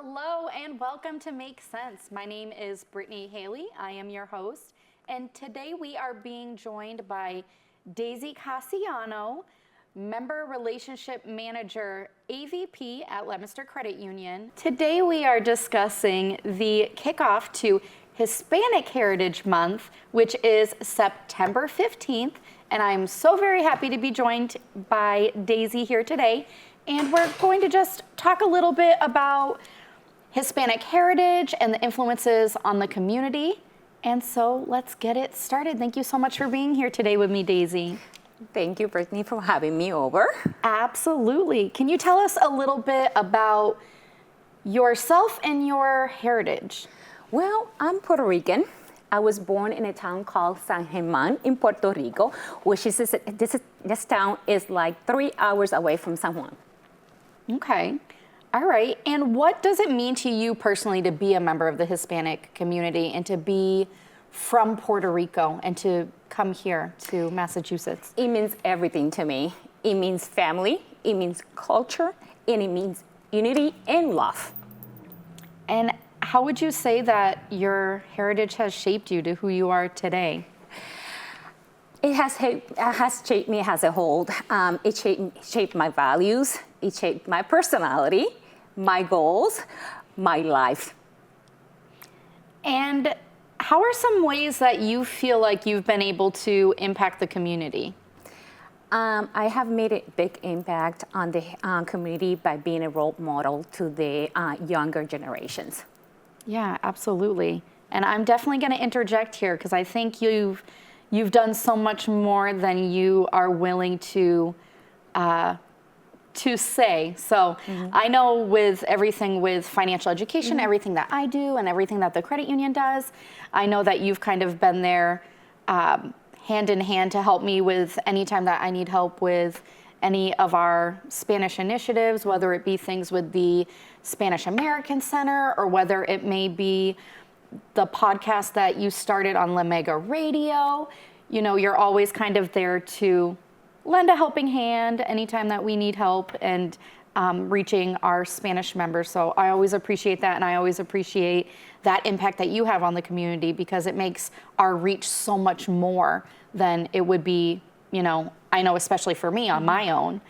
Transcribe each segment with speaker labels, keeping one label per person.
Speaker 1: Hello and welcome to Make Sense. My name is Brittany Haley. I am your host, and today we are being joined by Daisy Casiano, Member Relationship Manager, AVP at Leominster Credit Union. Today we are discussing the kickoff to Hispanic Heritage Month, which is September 15th, and I'm so very happy to be joined by Daisy here today. And we're going to just talk a little bit about Hispanic heritage and the influences on the community. And so let's get it started. Thank you so much for being here today with me, Daisy.
Speaker 2: Thank you, Brittany, for having me over.
Speaker 1: Absolutely. Can you tell us a little bit about yourself and your heritage?
Speaker 2: Well, I'm Puerto Rican. I was born in a town called San Germán in Puerto Rico, which is this town is like 3 hours away from San Juan.
Speaker 1: Okay. All right. And what does it mean to you personally to be a member of the Hispanic community and to be from Puerto Rico and to come here to Massachusetts?
Speaker 2: It means everything to me. It means family, it means culture, and it means unity and love.
Speaker 1: And how would you say that your heritage has shaped you to who you are today?
Speaker 2: It has shaped me as a whole. It shaped my values, it shaped my personality, my goals, my life.
Speaker 1: And how are some ways that you feel like you've been able to impact the community?
Speaker 2: I have made a big impact on the community by being a role model to the younger generations.
Speaker 1: Yeah, absolutely. And I'm definitely going to interject here because I think you've done so much more than you are willing to say. So I know with everything with financial education, everything that I do and everything that the credit union does, I know that you've kind of been there hand in hand to help me with any time that I need help with any of our Spanish initiatives, whether it be things with the Spanish American Center or whether it may be the podcast that you started on La Mega Radio. You know, you're always kind of there to lend a helping hand anytime that we need help and reaching our Spanish members. So I always appreciate that, and I always appreciate that impact that you have on the community because it makes our reach so much more than it would be, you know, I know especially for me on my own.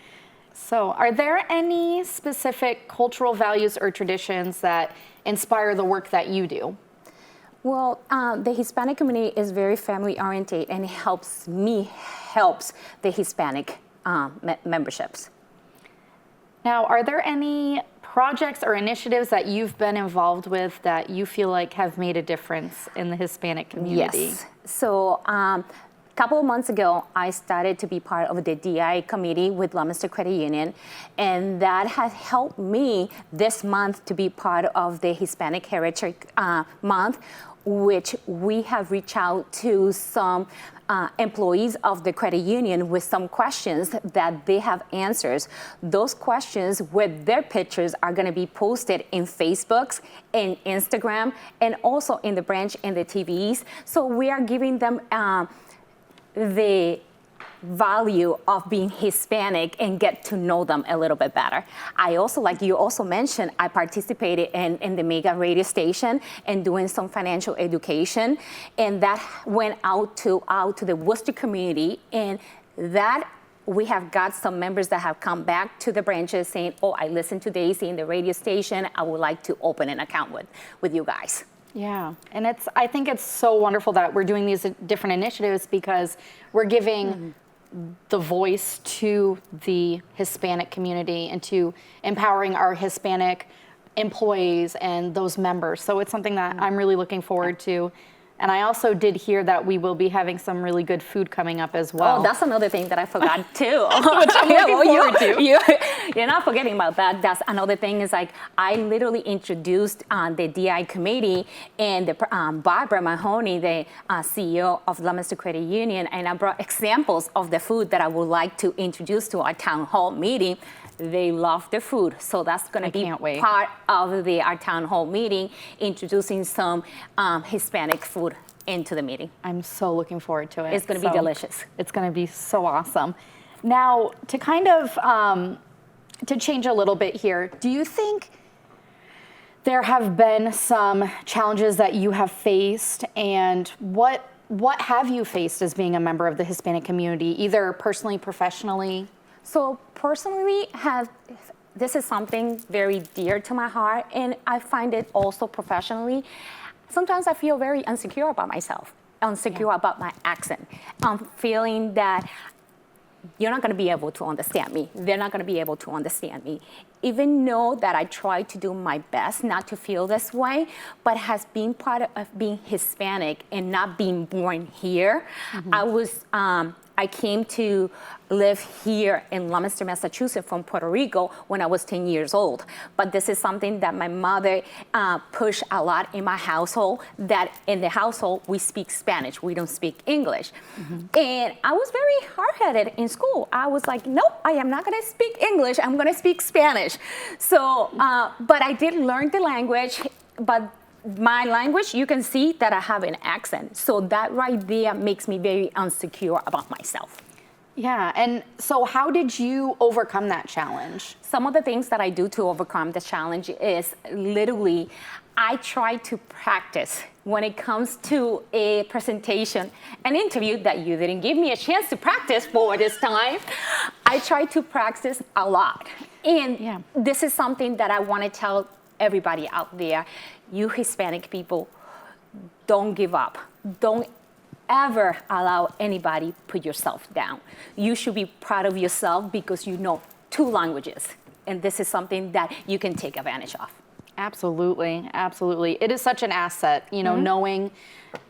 Speaker 1: So are there any specific cultural values or traditions that inspire the work that you do?
Speaker 2: Well, the Hispanic community is very family oriented and it helps the Hispanic memberships.
Speaker 1: Now, are there any projects or initiatives that you've been involved with that you feel like have made a difference in the Hispanic community?
Speaker 2: Yes. So, a couple of months ago, I started to be part of the DI committee with Leominster Credit Union, and that has helped me this month to be part of the Hispanic Heritage Month, which we have reached out to some employees of the credit union with some questions that they have answers. Those questions with their pictures are going to be posted in Facebook and Instagram and also in the branch and the TVs. So we are giving them the value of being Hispanic and get to know them a little bit better. I also, like you also mentioned, I participated in the mega radio station and doing some financial education, and that went out to the Worcester community, and that we have got some members that have come back to the branches saying, oh, I listened to Daisy in the radio station, I would like to open an account with you guys.
Speaker 1: Yeah, and I think it's so wonderful that we're doing these different initiatives because we're giving the voice to the Hispanic community and to empowering our Hispanic employees and those members. So it's something that I'm really looking forward to. And I also did hear that we will be having some really good food coming up as well.
Speaker 2: Oh, that's another thing that I forgot too.
Speaker 1: Which I'm looking forward
Speaker 2: to. You're not forgetting about that. That's another thing is like I literally introduced the DI committee and the, Barbara Mahoney, the CEO of Leominster Credit Union, and I brought examples of the food that I would like to introduce to our town hall meeting. They love the food, so that's going to be part of our town hall meeting, introducing some Hispanic food into the meeting.
Speaker 1: I'm so looking forward to it.
Speaker 2: It's going to be delicious.
Speaker 1: It's going to be so awesome. Now, to kind of to change a little bit here, do you think there have been some challenges that you have faced, and what have you faced as being a member of the Hispanic community, either personally, professionally?
Speaker 2: So personally, this is something very dear to my heart, and I find it also professionally. Sometimes I feel very insecure about myself, about my accent. I'm feeling that you're not going to be able to understand me. They're not going to be able to understand me. Even know that I try to do my best not to feel this way, but has been part of being Hispanic and not being born here. I came to live here in Leominster, Massachusetts from Puerto Rico when I was 10 years old. But this is something that my mother pushed a lot in my household, that in the household we speak Spanish, we don't speak English. And I was very hard-headed in school. I was like, nope, I am not gonna speak English, I'm gonna speak Spanish. So, but I did learn the language, but my language, you can see that I have an accent. So that right there makes me very insecure about myself.
Speaker 1: Yeah, and so how did you overcome that challenge?
Speaker 2: Some of the things that I do to overcome the challenge is literally, I try to practice when it comes to a presentation, an interview that you didn't give me a chance to practice for this time. I try to practice a lot. And this is something that I want to tell everybody out there. You Hispanic people, don't give up. Don't ever allow anybody put yourself down. You should be proud of yourself because you know 2 languages. And this is something that you can take advantage of.
Speaker 1: Absolutely, absolutely. It is such an asset, you know, knowing,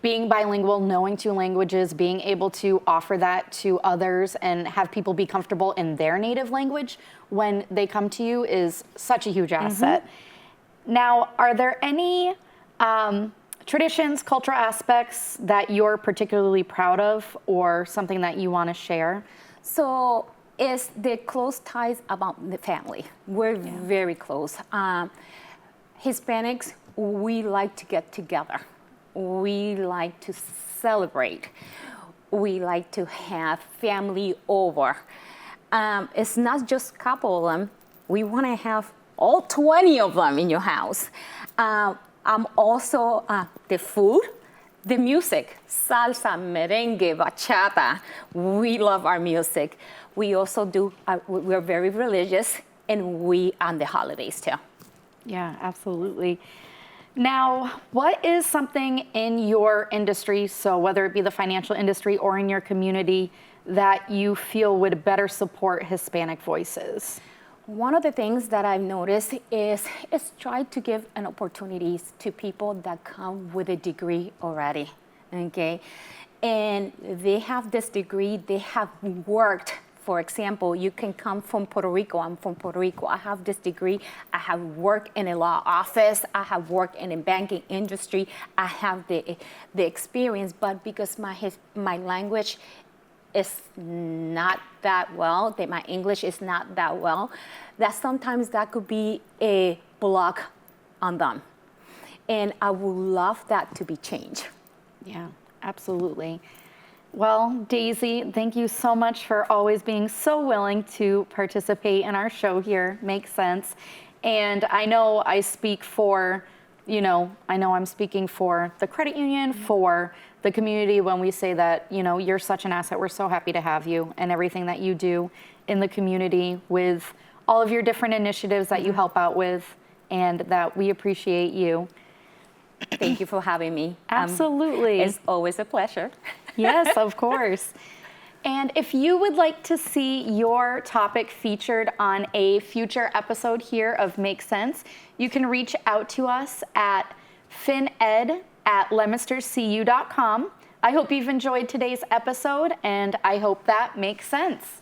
Speaker 1: being bilingual, knowing 2 languages, being able to offer that to others and have people be comfortable in their native language when they come to you is such a huge asset. Now, are there any traditions, cultural aspects that you're particularly proud of or something that you want to share?
Speaker 2: So it's the close ties about the family. We're very close. Hispanics, we like to get together. We like to celebrate. We like to have family over. It's not just a couple of them. We want to have all 20 of them in your house. I'm also the food, the music, salsa, merengue, bachata. We love our music. We also do, we're very religious, and we on the holidays too.
Speaker 1: Yeah, absolutely. Now, what is something in your industry, so whether it be the financial industry or in your community, that you feel would better support Hispanic voices?
Speaker 2: One of the things that I've noticed is try to give an opportunities to people that come with a degree already, okay? And they have this degree, they have worked. For example, you can come from Puerto Rico. I'm from Puerto Rico. I have this degree. I have worked in a law office. I have worked in a banking industry. I have the experience, but because my language is not that well, that my English is not that well, that sometimes that could be a block on them. And I would love that to be changed.
Speaker 1: Yeah, absolutely. Well, Daisy, thank you so much for always being so willing to participate in our show here, Makes Sense. And I know I speak for, I'm speaking for the credit union, for the community when we say that, you're such an asset. We're so happy to have you and everything that you do in the community with all of your different initiatives that you help out with, and that we appreciate you.
Speaker 2: Thank you for having me.
Speaker 1: Absolutely.
Speaker 2: It's always a pleasure.
Speaker 1: Yes, of course. And if you would like to see your topic featured on a future episode here of Make Sense, you can reach out to us at fined@leominstercu.com. I hope you've enjoyed today's episode, and I hope that makes sense.